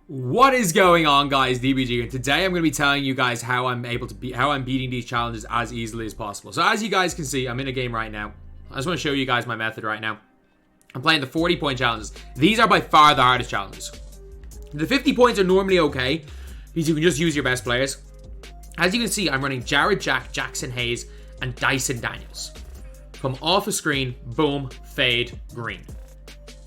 What is going on, guys? DBG, and today I'm going to be telling you guys how I'm beating these challenges as easily as possible. So as you guys can see, I'm in a game right now. I just want to show you guys my method right now. I'm playing the 40-point challenges. These are by far the hardest challenges. The 50 points are normally okay, because you can just use your best players. As you can see, I'm running Jared Jack, Jackson Hayes, and Dyson Daniels. Come off a screen, boom, fade, green.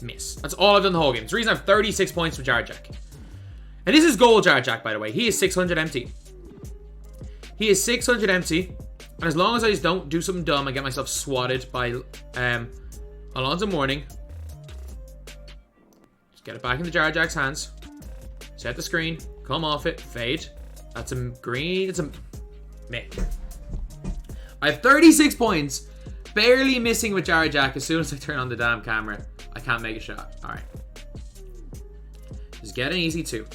Miss. That's all I've done the whole game. It's the reason I have 36 points for Jared Jack. And this is gold Jared Jack, by the way. He is 600 MT. He is 600 MT. And as long as I just don't do something dumb and get myself swatted by Alonzo Mourning. Just get it back into Jared Jack's hands. Set the screen. Come off it. Fade. That's a green. It's a meh. I have 36 points. Barely missing with Jared Jack. As soon as I turn on the damn camera, I can't make a shot. Alright. Just get an easy 2.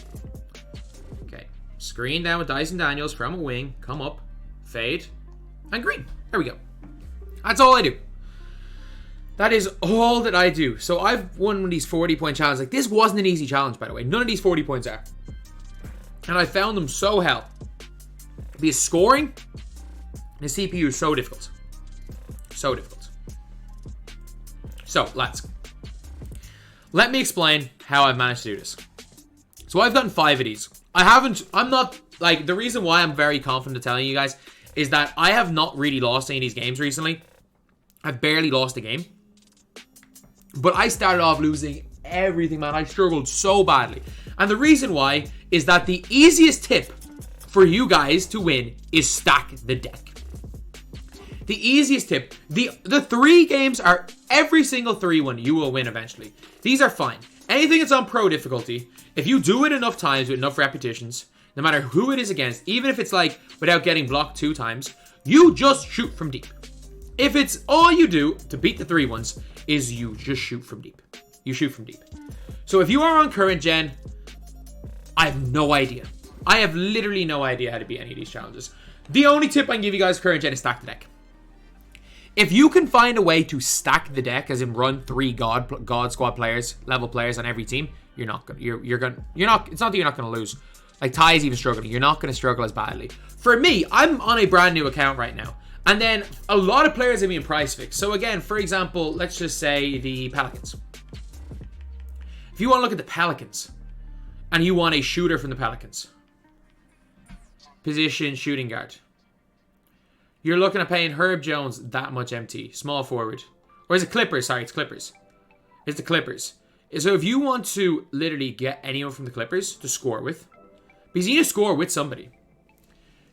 Okay. Screen down with Dyson Daniels from a wing. Come up. Fade. And green. There we go. That's all I do. That is all that I do. So I've won one of these 40-point challenges. Like, this wasn't an easy challenge, by the way. None of these 40 points are. And I found them so hell. Because scoring the CPU is so difficult. So difficult. So, lads. Let me explain how I've managed to do this. So I've done 5 of these. I'm not, like, the reason why I'm very confident telling you guys is that I have not really lost any of these games recently. I've barely lost a game. But I started off losing everything, man. I struggled so badly. And the reason why is that the easiest tip for you guys to win is stack the deck. The easiest tip. The 3 games are every single 3 you will win eventually. These are fine. Anything that's on pro difficulty, if you do it enough times with enough repetitions, no matter who it is against, even if it's like without getting blocked 2 times, you just shoot from deep. If it's all you do to beat the 3 is you just shoot from deep. You shoot from deep. So if you are on current gen, I have no idea. I have literally no idea how to beat any of these challenges. The only tip I can give you guys current gen is stack the deck. If you can find a way to stack the deck, as in run 3 God squad players, level players on every team, it's not that you're not going to lose. Like, Ty is even struggling. You're not going to struggle as badly. For me, I'm on a brand new account right now. And then a lot of players have been price fixed. So again, for example, let's just say the Pelicans. If you want to look at the Pelicans, and you want a shooter from the Pelicans, position shooting guard, you're looking at paying Herb Jones that much MT, small forward. Or is it Clippers? Sorry, it's Clippers. It's the Clippers. So if you want to literally get anyone from the Clippers to score with, because you need to score with somebody.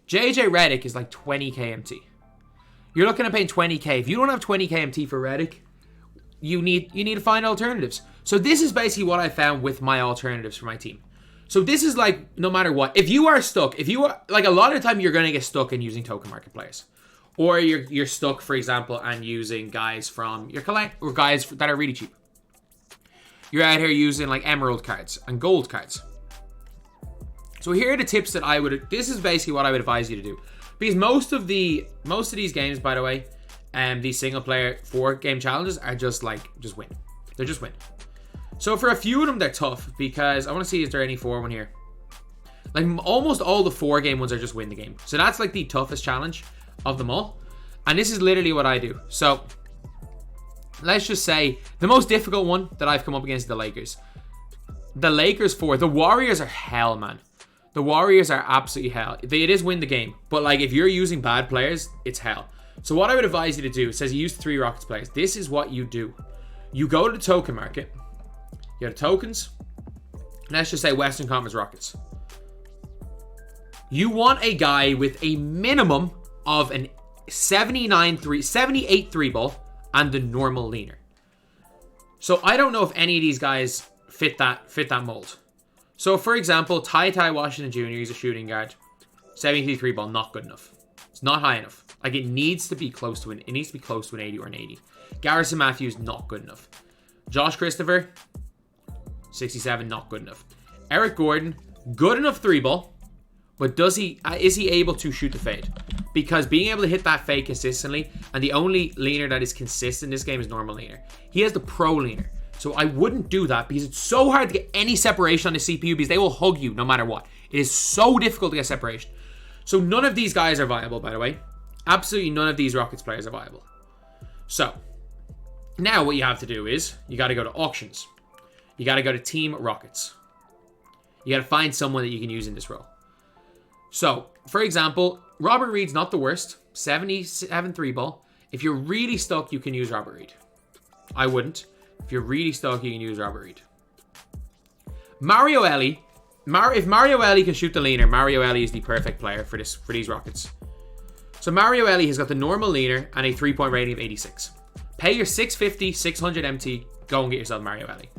JJ Redick is like 20k MT. You're looking at paying 20k. If you don't have 20k MT for Redick, you need to find alternatives. So this is basically what I found with my alternatives for my team. So this is like, no matter what, if you are stuck, if you are, like, a lot of the time you're going to get stuck in using token market players. Or you're stuck, for example, and using guys from your collect, or guys that are really cheap. You're out here using like emerald cards and gold cards. So here are the tips that I would, this is basically what I would advise you to do. Because most of these games, by the way, these single player 4-game challenges are just like, just win. They're just win. So for a few of them, they're tough, because I want to see, is there any 4 here? Like, almost all the 4-game ones are just win the game. So that's like the toughest challenge of them all. And this is literally what I do. So let's just say the most difficult one that I've come up against is the Lakers. The Lakers 4. The Warriors are hell, man. The Warriors are absolutely hell. It is win the game. But like, if you're using bad players, it's hell. So what I would advise you to do, it says you use 3 Rockets players. This is what you do. You go to the token market. You go to tokens. Let's just say Western Conference Rockets. You want a guy with a minimum of an 78 3 ball and the normal leaner. So I don't know if any of these guys fit that mold. So for example, Ty Washington Jr. He's a shooting guard. 73 3 ball, not good enough. It's not high enough. Like, it needs to be close to an 80 or an 80. Garrison Matthews, not good enough. Josh Christopher, 67, not good enough. Eric Gordon, good enough 3 ball, but is he able to shoot the fade? Because being able to hit that fade consistently, and the only leaner that is consistent in this game is normal leaner. He has the pro leaner. So I wouldn't do that because it's so hard to get any separation on the CPU because they will hug you no matter what. It is so difficult to get separation. So none of these guys are viable, by the way. Absolutely none of these Rockets players are viable. So now what you have to do is you got to go to auctions. You got to go to Team Rockets. You got to find someone that you can use in this role. So, for example, Robert Reed's not the worst. 77 3-ball. If you're really stuck, you can use Robert Reed. I wouldn't. If you're really stuck, you can use Robert Reed. Mario Ellie. If Mario Ellie can shoot the leaner, Mario Ellie is the perfect player for these Rockets. So Mario Ellie has got the normal leaner and a 3-point rating of 86. Pay your 650, 600 MT, go and get yourself Mario Ellie.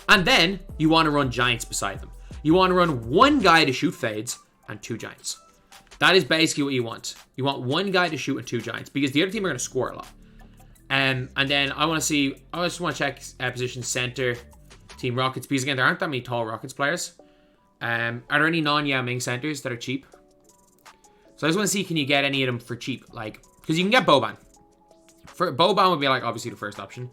And then you want to run giants beside them. You want to run one guy to shoot fades and 2 giants. That is basically what you want. You want one guy to shoot and 2 giants because the other team are going to score a lot. And then I just want to check position center, Team Rockets, because again, there aren't that many tall Rockets players. Are there any non-Yao Ming centers that are cheap? So I just want to see, can you get any of them for cheap? Like, because you can get Boban. Boban would be like obviously the first option.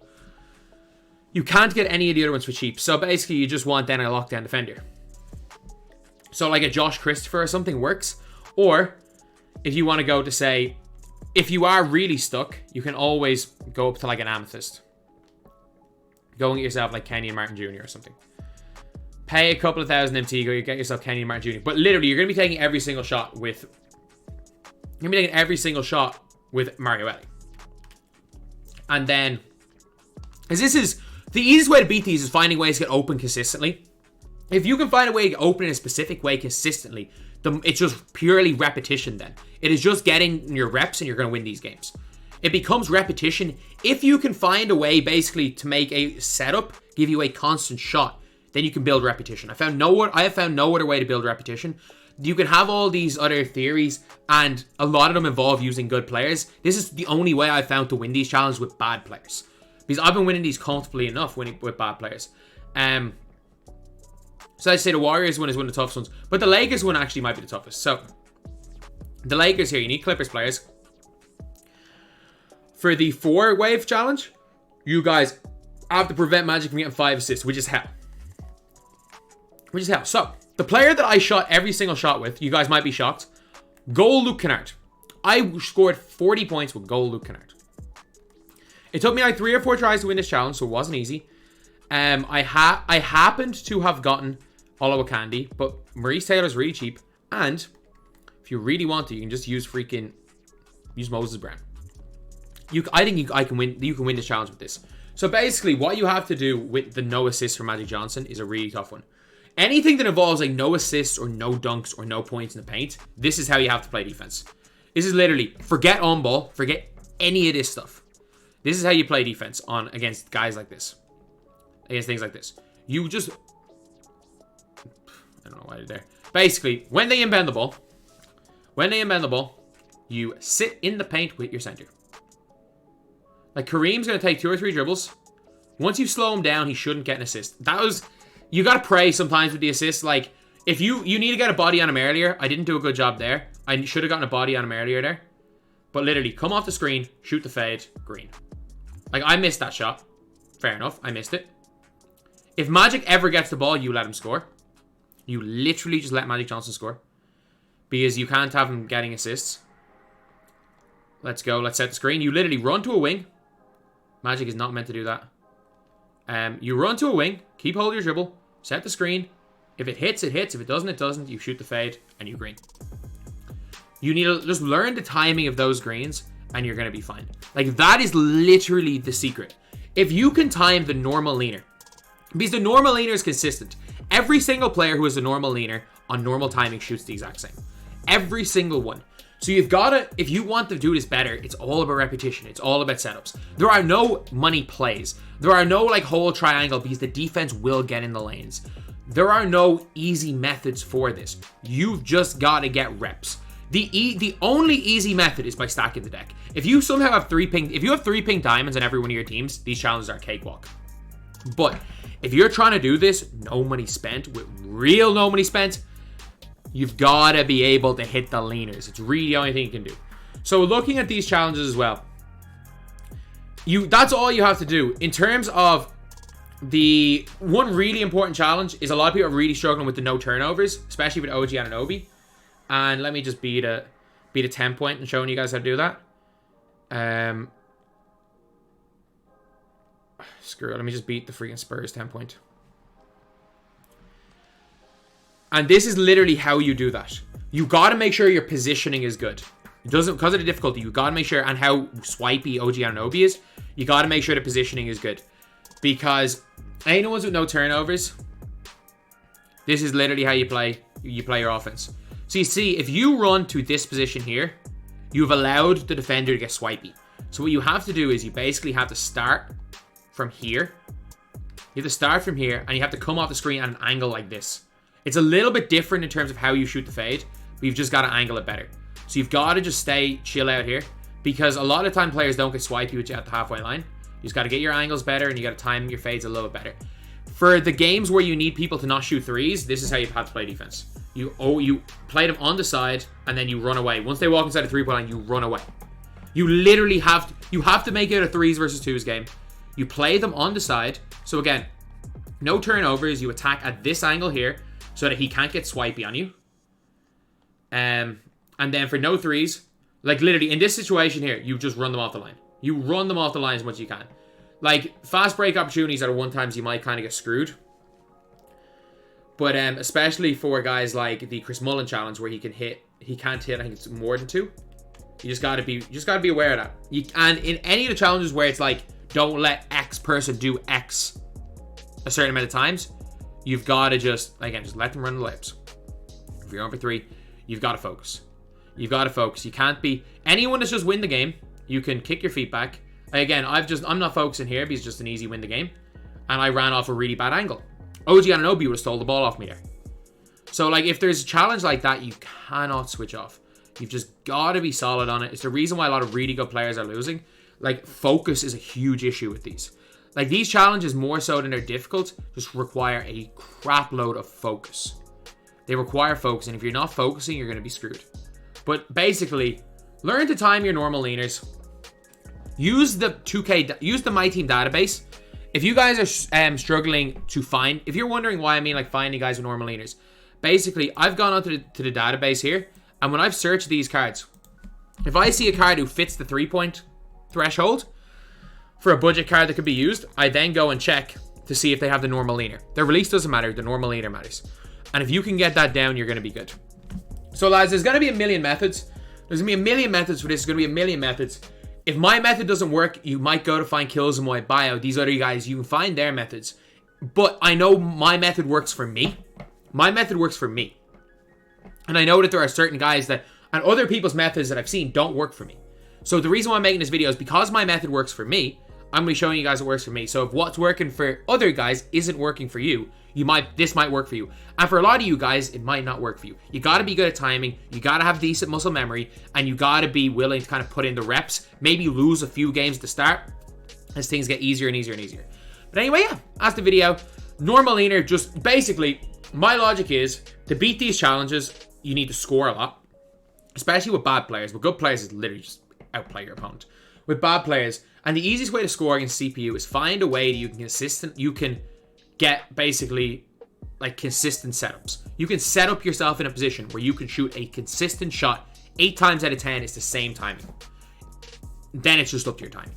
You can't get any of the other ones for cheap. So basically you just want then a lockdown defender. So like a Josh Christopher or something works. Or if you want to go to say, if you are really stuck, you can always go up to like an amethyst. Go and get yourself like Kenyon Martin Jr. or something. Pay a couple of thousand MT, go get yourself Kenyon Martin Jr. But literally you're going to be taking every single shot with Mario Ellie. And then, because this is, the easiest way to beat these is finding ways to get open consistently. If you can find a way to get open in a specific way consistently, it's just purely repetition then. It is just getting your reps and you're going to win these games. It becomes repetition. If you can find a way basically to make a setup give you a constant shot, then you can build repetition. I have found no other way to build repetition. You can have all these other theories and a lot of them involve using good players. This is the only way I've found to win these challenges with bad players. Because I've been winning these comfortably enough winning with bad players. So I'd say the Warriors one is one of the toughest ones. But the Lakers one actually might be the toughest. So, the Lakers here, you need Clippers players. For the 4-wave challenge, you guys have to prevent Magic from getting 5 assists, which is hell. So, the player that I shot every single shot with, you guys might be shocked, goal Luke Kennard. I scored 40 points with goal Luke Kennard. It took me like 3 or 4 tries to win this challenge, so it wasn't easy. I happened to have gotten Olowa Candy, but Maurice Taylor's really cheap. And if you really want to, you can just use Moses Brown. I think you can win this challenge with this. So basically, what you have to do with the no assists for Magic Johnson is a really tough one. Anything that involves like no assists or no dunks or no points in the paint, this is how you have to play defense. This is literally, forget on ball, forget any of this stuff. This is how you play defense against guys like this. Against things like this. You just, I don't know why they're there. Basically, when they inbound the ball, you sit in the paint with your center. Like Kareem's going to take 2 or 3 dribbles. Once you slow him down, he shouldn't get an assist. You got to pray sometimes with the assist. Like, if you need to get a body on him earlier. I didn't do a good job there. I should have gotten a body on him earlier there. But literally, come off the screen, shoot the fade, green. Like, I missed that shot. Fair enough, I missed it. If Magic ever gets the ball, you let him score. You literally just let Magic Johnson score. Because you can't have him getting assists. Let's go, let's set the screen. You literally run to a wing. Magic is not meant to do that. You run to a wing, keep hold of your dribble, set the screen. If it hits, it hits. If it doesn't, it doesn't. You shoot the fade, and you green. You need to just learn the timing of those greens, and you're going to be fine. Like, that is literally the secret. If you can time the normal leaner, because the normal leaner is consistent. Every single player who is a normal leaner on normal timing shoots the exact same. Every single one. So you've got to, if you want to do this better, it's all about repetition. It's all about setups. There are no money plays. There are no like whole triangle because the defense will get in the lanes. There are no easy methods for this. You've just got to get reps. The only easy method is by stacking the deck. If you somehow have 3 pink diamonds on every one of your teams, these challenges are a cakewalk. But if you're trying to do this, no money spent, with real no money spent, you've got to be able to hit the leaners. It's really the only thing you can do. So looking at these challenges as well, that's all you have to do. In terms of The one really important challenge is a lot of people are really struggling with the no turnovers, especially with OG Anunoby. And let me just beat a 10 point and showing you guys how to do that. Screw it. Let me just beat the freaking Spurs 10 point. And this is literally how you do that. You got to make sure your positioning is good. It doesn't, because of the difficulty, you got to make sure, and how swipey OG Anunoby is, you got to make sure the positioning is good. Because anyone with no turnovers, this is literally how you play your offense. So you see, if you run to this position here, you've allowed the defender to get swipey. So what you have to do is you basically have to start from here. You have to start from here, and you have to come off the screen at an angle like this. It's a little bit different in terms of how you shoot the fade, but you've just got to angle it better. So you've got to just stay chill out here, because a lot of time players don't get swipey with you at the halfway line. You just got to get your angles better, and you got to time your fades a little bit better. For the games where you need people to not shoot threes, this is how you have to play defense. You play them on the side, and then you run away. Once they walk inside the three-point line, you run away. You literally have to make it a threes versus twos game. You play them on the side. So again, no turnovers. You attack at this angle here so that he can't get swipey on you. And then for no threes, like literally in this situation here, you just run them off the line. You run them off the line as much as you can. Like, fast break opportunities are the one times you might kind of get screwed. But especially for guys like the Chris Mullen challenge where he can't hit, I think it's more than 2. You just gotta be aware of that. And in any of the challenges where it's like, don't let X person do X a certain amount of times, you've gotta just let them run the layups. If you're over 3, you've gotta focus. You've gotta focus. You can't be anyone that's just win the game. You can kick your feet back. Again, I'm not focusing here because it's just an easy win the game. And I ran off a really bad angle. OG Anunoby would have stole the ball off me there. So, like, if there's a challenge like that, you cannot switch off. You've just got to be solid on it. It's the reason why a lot of really good players are losing. Like, focus is a huge issue with these. Like, these challenges, more so than they're difficult, just require a crap load of focus. They require focus, and if you're not focusing, you're going to be screwed. But basically, learn to time your normal leaners. Use the MyTEAM database. If you guys are struggling to find, if you're wondering why I mean like finding guys with normal leaners, basically I've gone onto the database here, and when I've searched these cards, if I see a card who fits the 3-point threshold for a budget card that could be used, I then go and check to see if they have the normal leaner. Their release doesn't matter, the normal leaner matters. And if you can get that down, you're going to be good. So lads, there's going to be a million methods. There's going to be a million methods for this. There's going to be a million methods. If my method doesn't work, you might go to find kills in my bio. These other guys, you can find their methods. But I know my method works for me. My method works for me. And I know that there are certain guys that, and other people's methods that I've seen don't work for me. So the reason why I'm making this video is because my method works for me, I'm going to be showing you guys what works for me. So if what's working for other guys isn't working for you, this might work for you. And for a lot of you guys, it might not work for you. You got to be good at timing. You got to have decent muscle memory, and you got to be willing to kind of put in the reps. Maybe lose a few games to start as things get easier and easier and easier. But anyway, yeah, that's the video. Normal leaner, just basically, my logic is to beat these challenges, you need to score a lot, especially with bad players. With good players, is literally just outplay your opponent. With bad players, and the easiest way to score against CPU is find a way that you can get basically like consistent setups. You can set up yourself in a position where you can shoot a consistent shot 8 times out of 10. It's the same timing. Then it's just up to your timing.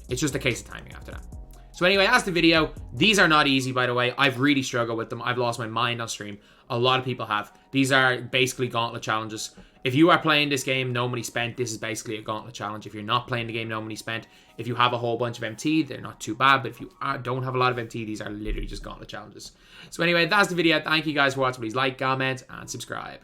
It's just a case of timing after that. So anyway, that's the video. These are not easy, by the way. I've really struggled with them. I've lost my mind on stream. A lot of people have. These are basically gauntlet challenges. If you are playing this game, no money spent, this is basically a gauntlet challenge. If you're not playing the game, no money spent. If you have a whole bunch of MT, they're not too bad. But if you don't have a lot of MT, these are literally just gauntlet challenges. So anyway, that's the video. Thank you guys for watching. Please like, comment, and subscribe.